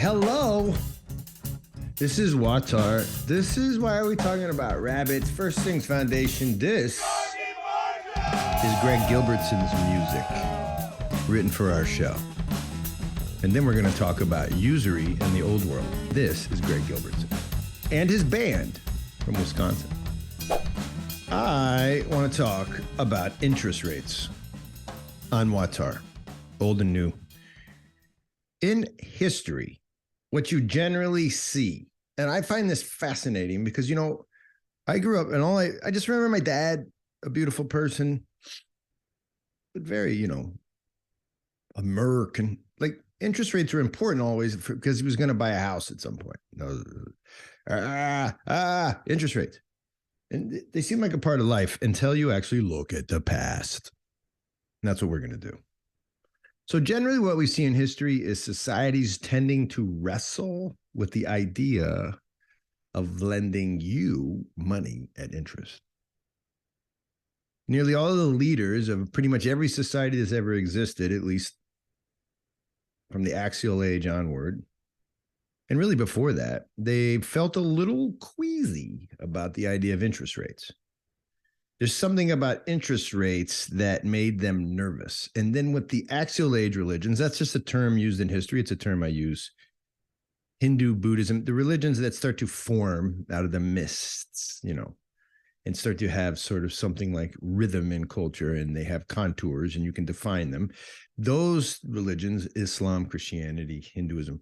Hello. This is WAWTAR. This is Why Are We Talking About Rabbits? First Things Foundation. This is Greg Gilbertson's music written for our show. And then we're going to talk about Usury and the old world. This is Greg Gilbertson and his band from Wisconsin. I want to talk about interest rates on WAWTAR, old and new. In history, what you generally see, and I find this fascinating because, I grew up and I just remember my dad, a beautiful person, but very, American. Like, interest rates are important always because he was going to buy a house at some point. Interest rates. And they seem like a part of life until you actually look at the past. And that's what we're going to do. So generally what we see in history is societies tending to wrestle with the idea of lending you money at interest. Nearly all of the leaders of pretty much every society that's ever existed, at least from the axial age onward, and really before that, they felt a little queasy about the idea of interest rates. There's something about interest rates that made them nervous. And then with the axial age religions, that's just a term used in history. It's a term I use. Hindu, Buddhism, the religions that start to form out of the mists, and start to have sort of something like rhythm in culture, and they have contours and you can define them. Those religions, Islam, Christianity, Hinduism,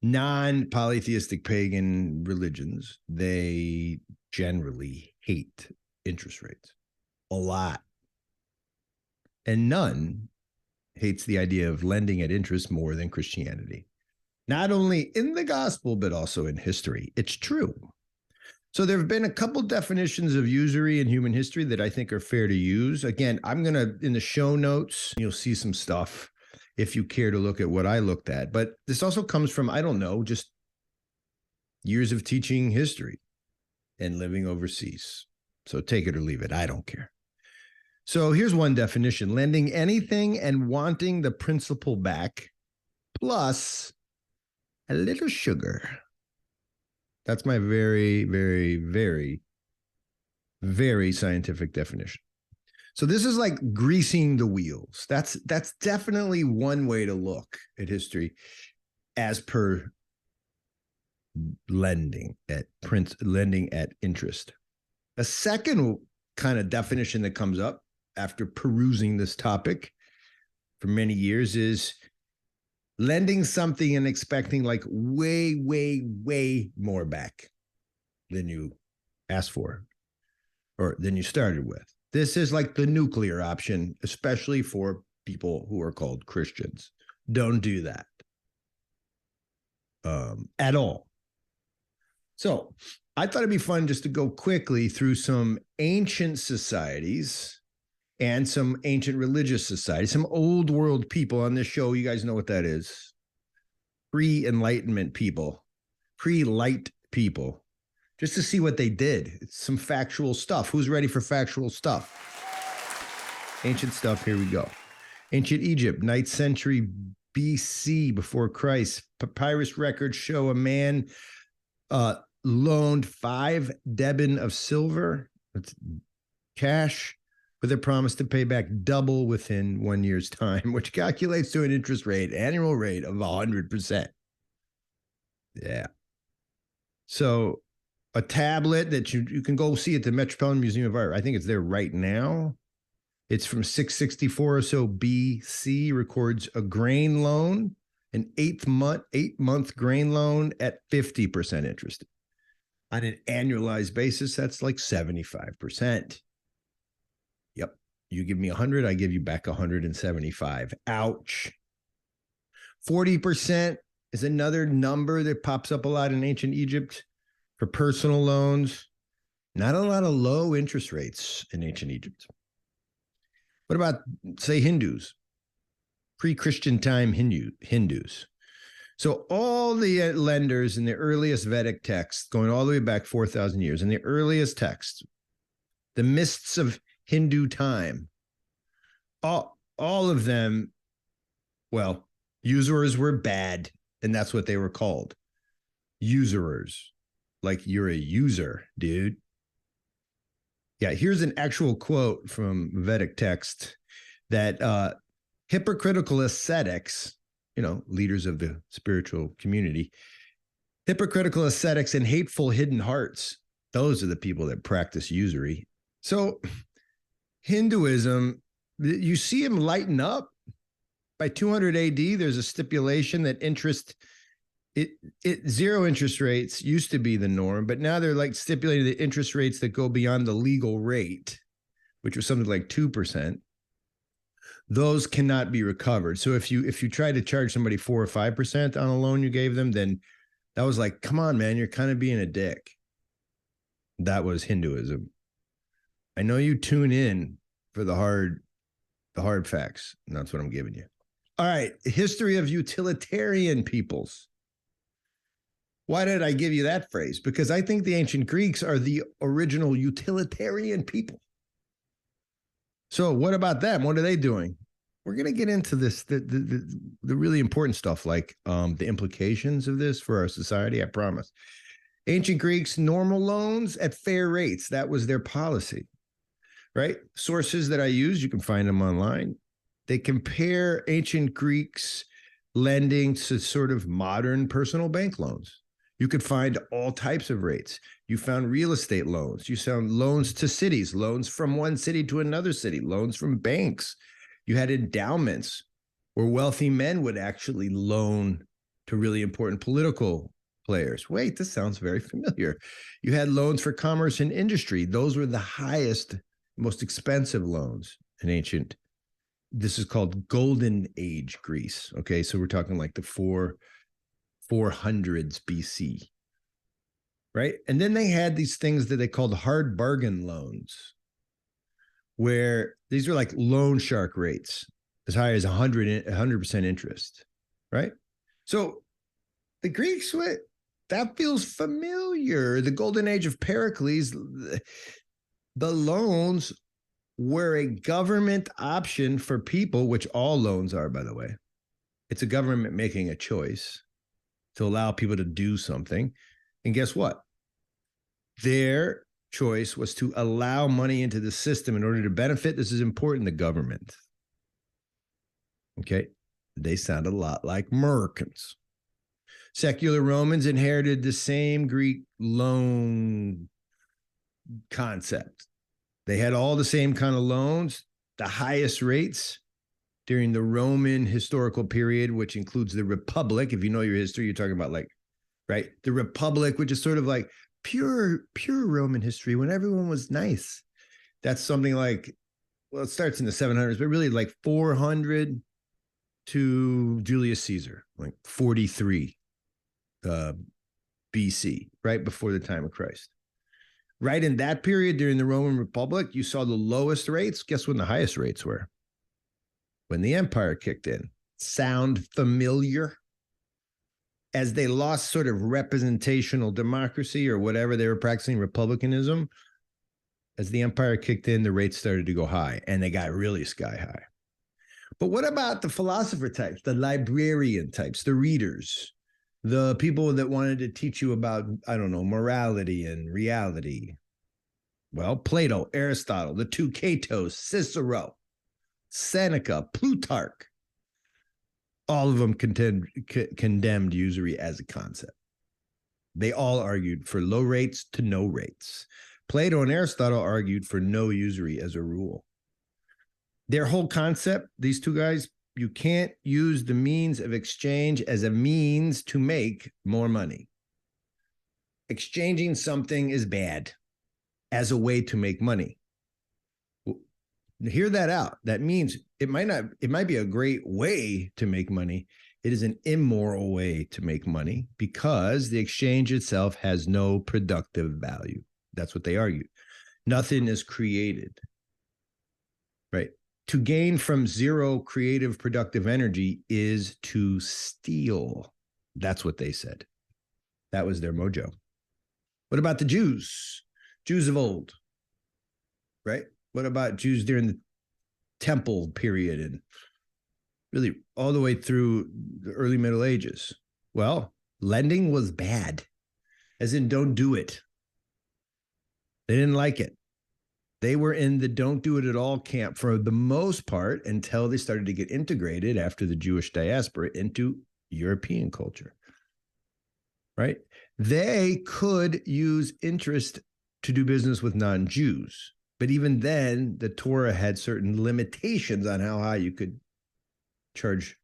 non-polytheistic pagan religions, they generally hate interest rates a lot. And none hates the idea of lending at interest more than Christianity. Not only in the gospel, but also in history. It's true. So there have been a couple definitions of usury in human history that I think are fair to use. Again, I'm going to, in the show notes, you'll see some stuff if you care to look at what I looked at. But this also comes from, just years of teaching history and living overseas. So take it or leave it. I don't care. So here's one definition: lending anything and wanting the principal back plus a little sugar. That's my very, very, very, very scientific definition. So this is like greasing the wheels. That's definitely one way to look at history as per lending at interest. A second kind of definition that comes up after perusing this topic for many years is lending something and expecting like way, way, way more back than you asked for or than you started with. This is like the nuclear option, especially for people who are called Christians. Don't do that at all. So I thought it'd be fun just to go quickly through some ancient societies and some ancient religious societies, some old world people on this show. You guys know what that is. Pre-Enlightenment people, pre-light people, just to see what they did. It's some factual stuff. Who's ready for factual stuff? Ancient stuff. Here we go. Ancient Egypt, 9th century BC, before Christ. Papyrus records show a man loaned 5 deben of silver, that's cash, with a promise to pay back double within 1 year's time, which calculates to an annual rate of 100%. Yeah. So a tablet that you can go see at the Metropolitan Museum of Art. I think it's there right now. It's from 664 or so BC, records a grain loan, an 8-month grain loan at 50% interest. On an annualized basis, that's like 75%. Yep. You give me 100, I give you back 175. Ouch. 40% is another number that pops up a lot in ancient Egypt for personal loans. Not a lot of low interest rates in ancient Egypt. What about, say, Hindus? Pre-Christian time Hindus. So all the lenders in the earliest Vedic texts, going all the way back 4,000 years, in the earliest texts, the mists of Hindu time, all of them, well, usurers were bad. And that's what they were called. Usurers. Like you're a user, dude. Yeah, here's an actual quote from Vedic text that hypocritical ascetics, leaders of the spiritual community, hypocritical ascetics and hateful hidden hearts, those are the people that practice usury. So Hinduism, you see them lighten up. By 200 AD, there's a stipulation that zero interest rates used to be the norm, but now they're like stipulating the interest rates that go beyond the legal rate, which was something like 2%. Those cannot be recovered. So if you try to charge somebody 4 or 5% on a loan you gave them, then that was like, come on, man, you're kind of being a dick. That was Hinduism. I know you tune in for the hard facts, and that's what I'm giving you. All right, history of utilitarian peoples. Why did I give you that phrase? Because I think the ancient Greeks are the original utilitarian people. So what about them? What are they doing? We're going to get into this, the really important stuff, like the implications of this for our society, I promise. Ancient Greeks, normal loans at fair rates. That was their policy, right? Sources that I use, you can find them online. They compare ancient Greeks lending to sort of modern personal bank loans. You could find all types of rates. You found real estate loans. You found loans to cities, loans from one city to another city, loans from banks. You had endowments where wealthy men would actually loan to really important political players. Wait, this sounds very familiar. You had loans for commerce and industry. Those were the highest, most expensive loans in ancient. This is called Golden Age Greece. Okay, so we're talking like the 400s BC, right? And then they had these things that they called hard bargain loans, where these were like loan shark rates as high as 100% interest, right? So the Greeks, that feels familiar. The golden age of Pericles, the loans were a government option for people, which all loans are, by the way. It's a government making a choice to allow people to do something. And guess what? Their choice was to allow money into the system in order to benefit, this is important, the government. Okay? They sound a lot like Americans. Secular Romans inherited the same Greek loan concept. They had all the same kind of loans, the highest rates during the Roman historical period, which includes the Republic. If you know your history, you're talking about right? The Republic, which is sort of like pure Roman history when everyone was nice. That's something like, well, it starts in the 700s, but really like 400 to Julius Caesar, like 43 BC, right before the time of Christ. Right in that period during the Roman Republic, you saw the lowest rates. Guess when the highest rates were? When the empire kicked in. Sound familiar? As they lost sort of representational democracy or whatever they were practicing, republicanism, as the empire kicked in, the rates started to go high, and they got really sky high. But what about the philosopher types, the librarian types, the readers, the people that wanted to teach you about, I don't know, morality and reality? Well, Plato, Aristotle, the two Catos, Cicero, Seneca, Plutarch, all of them condemned usury as a concept. They all argued for low rates to no rates. Plato and Aristotle argued for no usury as a rule. Their whole concept, these two guys, you can't use the means of exchange as a means to make more money. Exchanging something is bad as a way to make money. Hear that out. That means it might be a great way to make money. It is an immoral way to make money because the exchange itself has no productive value. That's what they argued. Nothing is created, right? To gain from zero creative, productive energy is to steal. That's what they said. That was their mojo. What about the Jews? Jews of old, right? What about Jews during the temple period and really all the way through the early Middle Ages? Well, lending was bad, as in don't do it. They didn't like it. They were in the don't do it at all camp for the most part until they started to get integrated after the Jewish diaspora into European culture, right? They could use interest to do business with non-Jews. But even then, the Torah had certain limitations on how high you could charge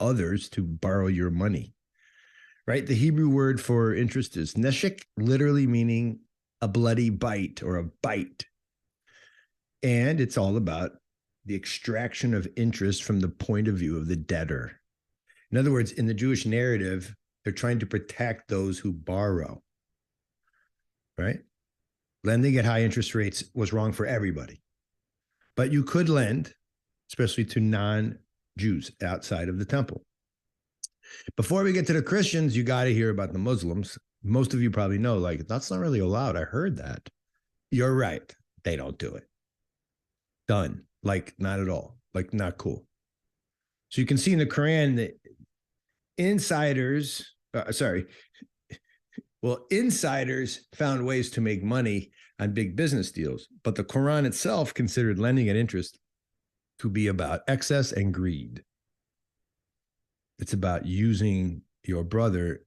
others to borrow your money, right? The Hebrew word for interest is neshek, literally meaning a bloody bite or a bite. And it's all about the extraction of interest from the point of view of the debtor. In other words, in the Jewish narrative, they're trying to protect those who borrow, right? Lending at high interest rates was wrong for everybody. But you could lend, especially to non-Jews outside of the temple. Before we get to the Christians, you got to hear about the Muslims. Most of you probably know, like, that's not really allowed. I heard that. You're right. They don't do it. Done. Like, not at all. Like, not cool. So you can see in the Quran that insiders found ways to make money on big business deals, but the Quran itself considered lending at interest to be about excess and greed. It's about using your brother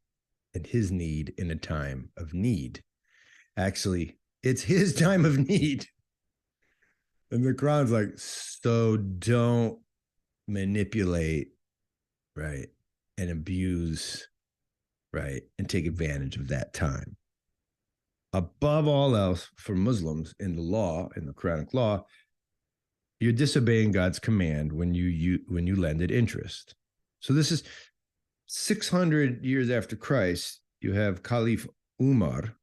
and his need in a time of need. Actually, it's his time of need. And the Quran's like, so don't manipulate, right, and abuse, right, and take advantage of that time. Above all else, for Muslims in the law, in the Quranic law, you're disobeying God's command when you lend at interest. So this is 600 years after Christ. You have Caliph Umar,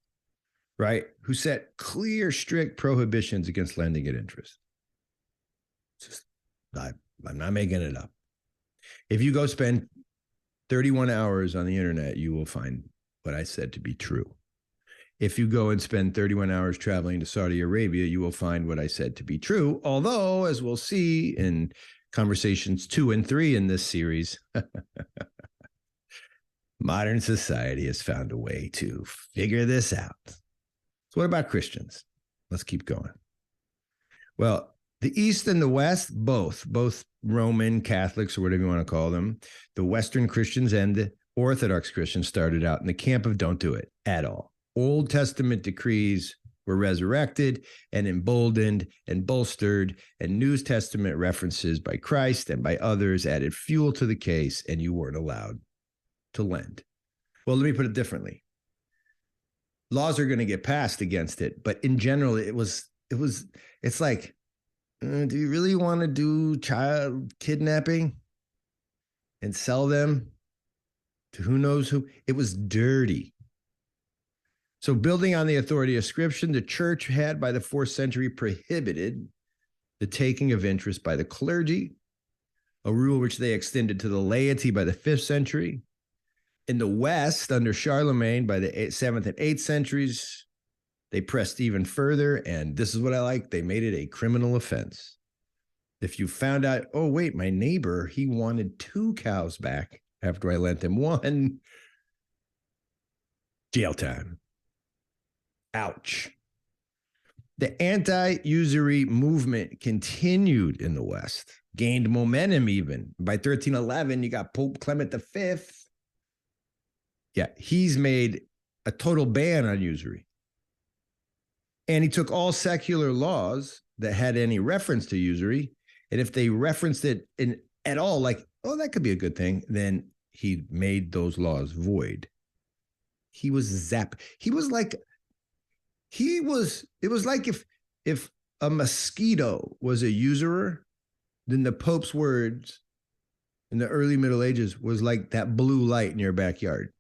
right, who set clear, strict prohibitions against lending at interest. I'm not making it up. If you go spend 31 hours on the internet, you will find what I said to be true. If you go and spend 31 hours traveling to Saudi Arabia, you will find what I said to be true. Although, as we'll see in conversations 2 and 3 in this series, modern society has found a way to figure this out. So what about Christians? Let's keep going. Well, the East and the West, both Roman Catholics or whatever you want to call them, the Western Christians and the Orthodox Christians started out in the camp of don't do it at all. Old Testament decrees were resurrected and emboldened and bolstered, and New Testament references by Christ and by others added fuel to the case, and you weren't allowed to lend. Well, let me put it differently. Laws are going to get passed against it, but in general, it's like, do you really want to do child kidnapping and sell them to who knows who? It was dirty. So building on the authority of Scripture, the church had by the 4th century prohibited the taking of interest by the clergy, a rule which they extended to the laity by the 5th century. In the West, under Charlemagne, by the 7th and 8th centuries, they pressed even further, and this is what I like, they made it a criminal offense. If you found out, oh, wait, my neighbor, he wanted 2 cows back after I lent him 1, jail time. Ouch. The anti-usury movement continued in the West, gained momentum even. By 1311, you got Pope Clement V. Yeah, he's made a total ban on usury. And he took all secular laws that had any reference to usury, and if they referenced it at all, like, oh, that could be a good thing, then he made those laws void. He was zapped. It was like if a mosquito was a usurer, then the Pope's words in the early Middle Ages was like that blue light in your backyard.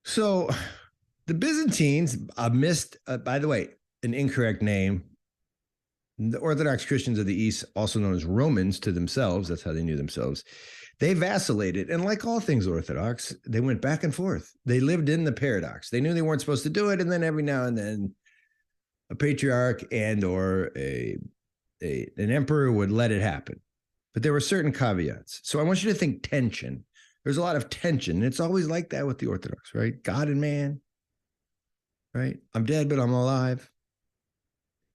So the Byzantines missed, by the way, an incorrect name. The Orthodox Christians of the East, also known as Romans to themselves, that's how they knew themselves, they vacillated. And like all things Orthodox, they went back and forth. They lived in the paradox. They knew they weren't supposed to do it. And then every now and then a patriarch and or an emperor would let it happen. But there were certain caveats. So I want you to think tension. There's a lot of tension. It's always like that with the Orthodox, right? God and man, right? I'm dead, but I'm alive.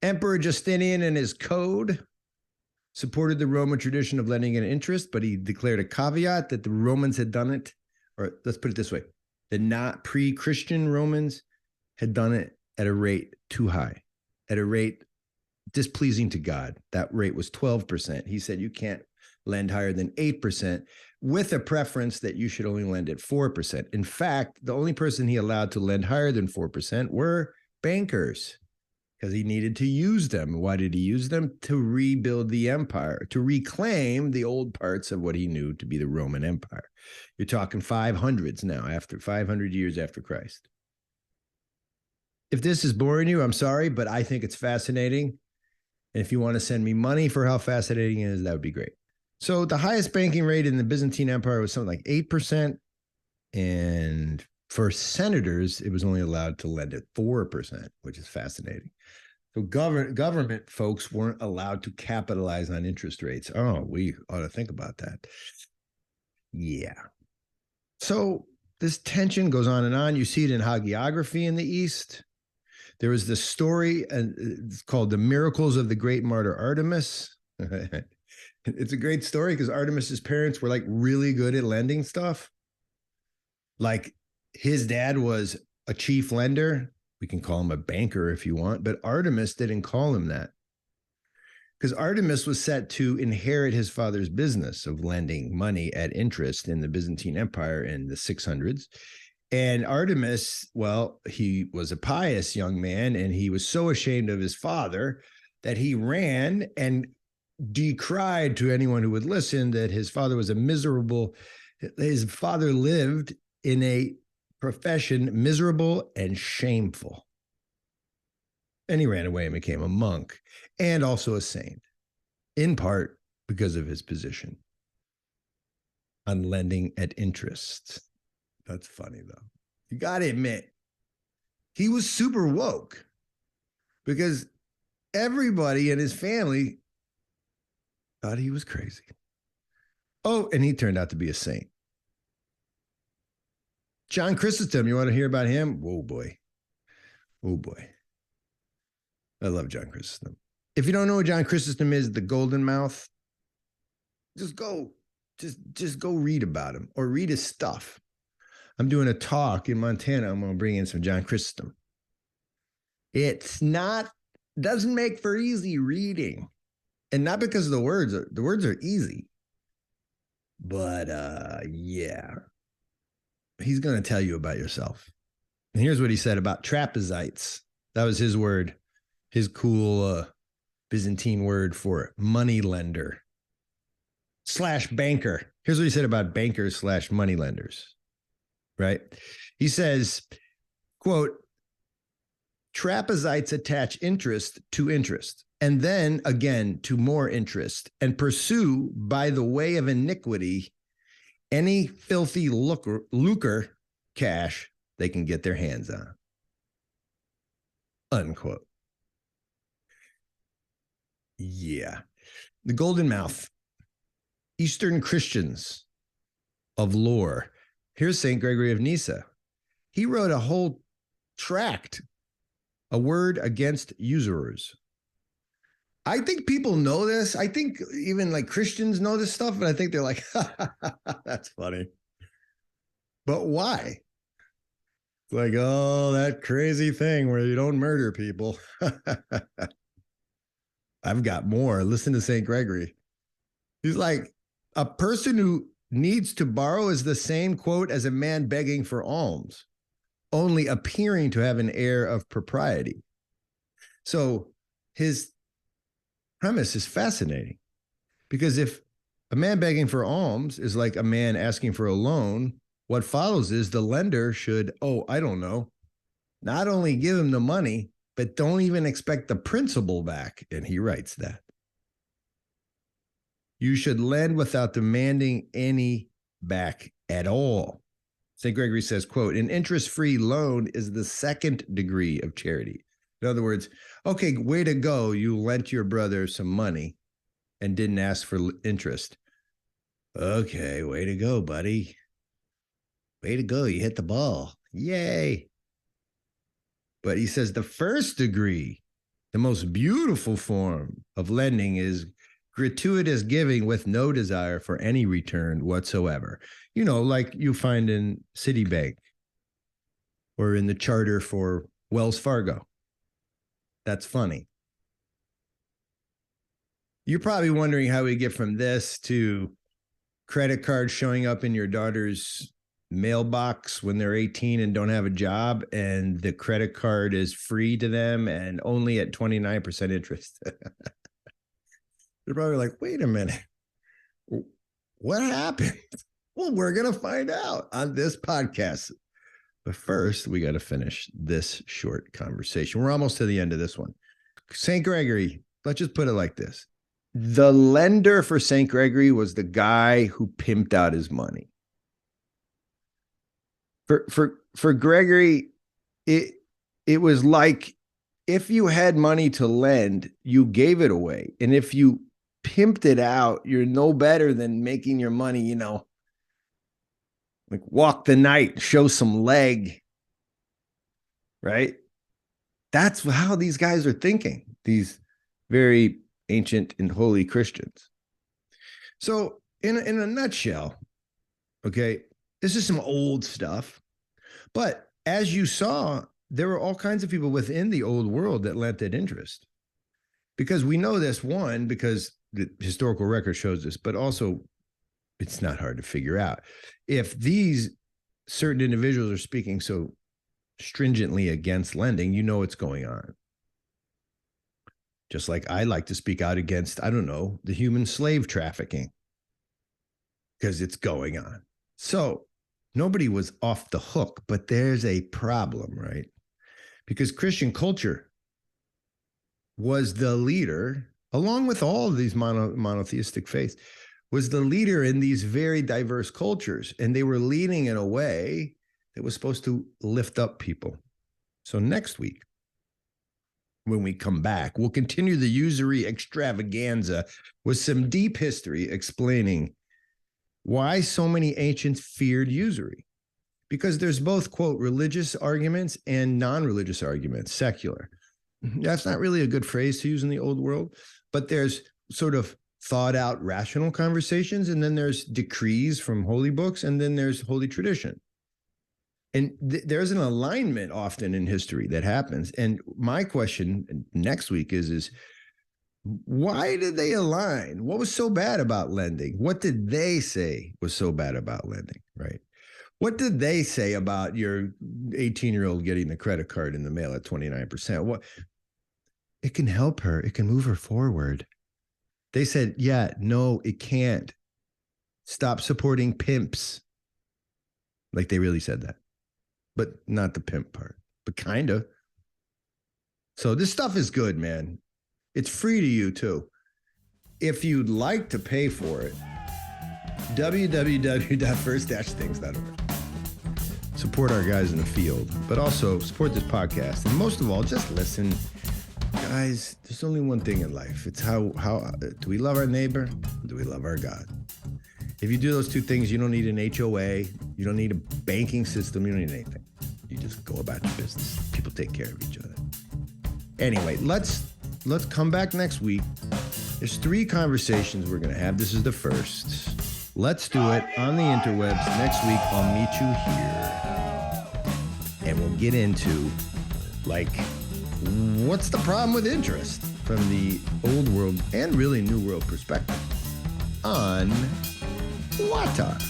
Emperor Justinian and his code supported the Roman tradition of lending an interest, but he declared a caveat that the Romans had done it, or let's put it this way, the not pre-Christian Romans had done it at a rate too high, at a rate displeasing to God. That rate was 12%. He said you can't lend higher than 8%, with a preference that you should only lend at 4%. In fact, the only person he allowed to lend higher than 4% were bankers, because he needed to use them. Why did he use them? To rebuild the empire, to reclaim the old parts of what he knew to be the Roman Empire. You're talking 500s now, after 500 years after Christ. If this is boring you, I'm sorry, but I think it's fascinating. And if you want to send me money for how fascinating it is, that would be great. So the highest banking rate in the Byzantine Empire was something like 8%. And for senators, it was only allowed to lend at 4%, which is fascinating. So government folks weren't allowed to capitalize on interest rates. Oh, we ought to think about that. Yeah. So this tension goes on and on. You see it in hagiography in the East. There was this story it's called The Miracles of the Great Martyr Artemis. It's a great story because Artemis's parents were like really good at lending stuff. Like his dad was a chief lender. We can call him a banker if you want, but Artemis didn't call him that, because Artemis was set to inherit his father's business of lending money at interest in the Byzantine Empire in the 600s. And Artemis, well, he was a pious young man, and he was so ashamed of his father that he ran and decried to anyone who would listen that his father was a miserable, his father lived in a profession miserable and shameful. And he ran away and became a monk and also a saint, in part because of his position on lending at interest. That's funny, though. You got to admit, he was super woke because everybody in his family thought he was crazy. Oh, and he turned out to be a saint. John Chrysostom, you want to hear about him? Oh, boy. Oh, boy. I love John Chrysostom. If you don't know what John Chrysostom is, the Golden Mouth, just go read about him or read his stuff. I'm doing a talk in Montana. I'm going to bring in some John Chrysostom. Doesn't make for easy reading. And not because of the words are easy. But yeah. He's going to tell you about yourself. And here's what he said about trapezites. That was his word, his cool Byzantine word for money lender / banker. Here's what he said about bankers / money lenders, right? He says, quote, trapezites attach interest to interest, and then again to more interest, and pursue by the way of iniquity any filthy lucre cash they can get their hands on. Unquote. Yeah. The Golden Mouth. Eastern Christians of lore. Here's St. Gregory of Nyssa. He wrote a whole tract, a word against usurers. I think people know this. I think even like Christians know this stuff, but I think they're like, that's funny. But why? It's like, oh, that crazy thing where you don't murder people. I've got more. Listen to St. Gregory. He's like, a person who needs to borrow is the same, quote, as a man begging for alms, only appearing to have an air of propriety. So his premise is fascinating, because if a man begging for alms is like a man asking for a loan, what follows is the lender should, not only give him the money, but don't even expect the principal back. And he writes that. You should lend without demanding any back at all. St. Gregory says, quote, an interest-free loan is the second degree of charity. In other words, okay, way to go. You lent your brother some money and didn't ask for interest. Okay, way to go, buddy. way to go. You hit the ball. Yay. But he says the first degree, the most beautiful form of lending is gratuitous giving with no desire for any return whatsoever. Like you find in Citibank or in the charter for Wells Fargo. That's funny. You're probably wondering how we get from this to credit cards showing up in your daughter's mailbox when they're 18 and don't have a job, and the credit card is free to them and only at 29% interest. They're probably like, wait a minute, what happened? Well, we're going to find out on this podcast. But first, we got to finish this short conversation. We're almost to the end of this one. St. Gregory, let's just put it like this. The lender for St. Gregory was the guy who pimped out his money. For Gregory, it was like if you had money to lend, you gave it away. And if you pimped it out, you're no better than making your money, like walk the night, show some leg, right? That's how these guys are thinking, these very ancient and holy Christians. So in a nutshell, okay, this is some old stuff. But as you saw, there were all kinds of people within the old world that lent that interest. Because we know this, one, because the historical record shows this, but also it's not hard to figure out. If these certain individuals are speaking so stringently against lending, you know what's going on. Just like I like to speak out against, I don't know, the human slave trafficking, because it's going on. So nobody was off the hook, but there's a problem, right? Because Christian culture was the leader, along with all of these monotheistic faiths, was the leader in these very diverse cultures. And they were leading in a way that was supposed to lift up people. So next week, when we come back, we'll continue the usury extravaganza with some deep history explaining why so many ancients feared usury. Because there's both, quote, religious arguments and non-religious arguments, secular. That's not really a good phrase to use in the old world, but there's sort of thought out rational conversations, and then there's decrees from holy books, and then there's holy tradition. And there's an alignment often in history that happens. And my question next week is why did they align? What was so bad about lending? What did they say was so bad about lending, right? What did they say about your 18-year-old getting the credit card in the mail at 29%? What? It can help her. It can move her forward. They said, yeah, no, it can't. Stop supporting pimps. Like they really said that. But not the pimp part, but kind of. So this stuff is good, man. It's free to you too. If you'd like to pay for it, www.first-things.org. Support our guys in the field, but also support this podcast. And most of all, just listen. Guys, there's only one thing in life. It's how do we love our neighbor? Or do we love our God? If you do those two things, you don't need an HOA. You don't need a banking system. You don't need anything. You just go about your business. People take care of each other. Anyway, let's come back next week. There's 3 conversations we're going to have. This is the first. Let's do it on the interwebs. Next week, I'll meet you here. And we'll get into, what's the problem with interest from the old world and really new world perspective on WAWTAR.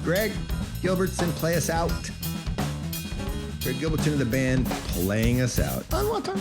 Greg Gilbertson, play us out. Greg Gilbertson of the band playing us out on WAWTAR.